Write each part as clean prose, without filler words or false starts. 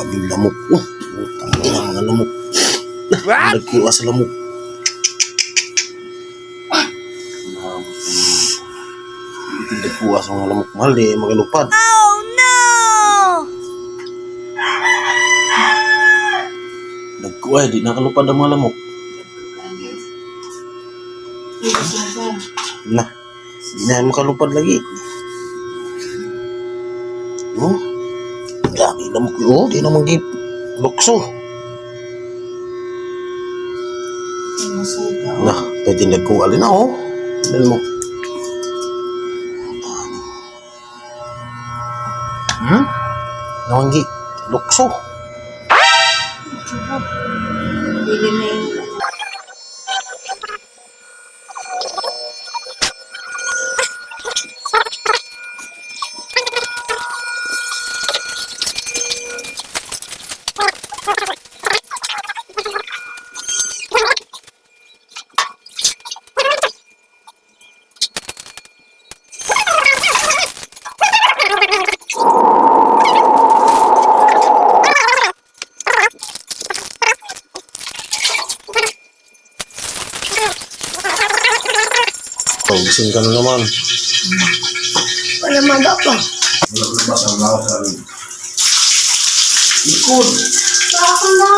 Daming lamok. Utang ina mga lamok. Nagkuha sa lamok. Nagkuha sa mga lamok. Mahal eh, magalupad. Oh no! Nagkuha, di nakalupad ang mga lamok. Nah, di na makalupad lagi. Oh, dami lamok. Oh, di naman gip. Lukso. Nah, pwede nagkuha din ako. Dahil mo. Nawanggi. Lukso. Oh, gising ka na naman. Wala maga pa. Wala labas ang lakas sa amin. Ikod! Ako na.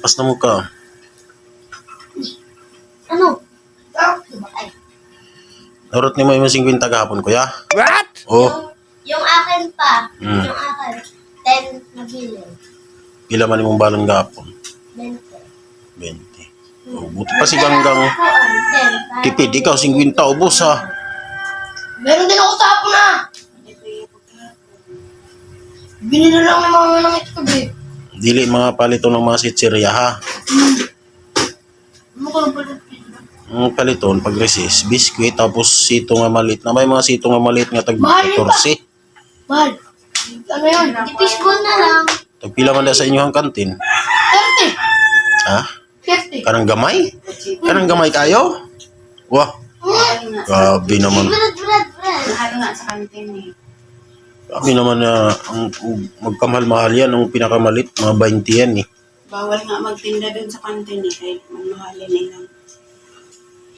Paspas na mo ka. Ano? Narot ni mo yung 50 kahapon, kuya? What? Oh, Yung akin pa. Hmm. Yung akin. 10 na bilhin. pila man imong balon gahapon? 20. 20. Oh, buti pa si Ganggang. 10. Tipid, ikaw 50 ubos ha. Meron din ako tapon na. Binili lang ng mga nangit ko, babe. Dili mga palito ng mga sitsirya ha. Ano ka ba? Ang paliton, pag resist, biskwit, tapos sito nga malit. Na may mga sito nga malit nga tag Mahal yun ba? 14. Mahal. Ano yun? Fishbone na lang. Tagpila man da sa inyong kantin. 30. Ha? 30. Kanang gamay? Kanang gamay kayo? Wah, grabe naman. Brad. Mahal nga sa kantin eh. Grabe naman na ang magkamahal-mahal yan. Ang pinakamalit, mga 20 yan eh. Bawal nga magtinda dun sa kantin eh. Kahit manuhalin nilang.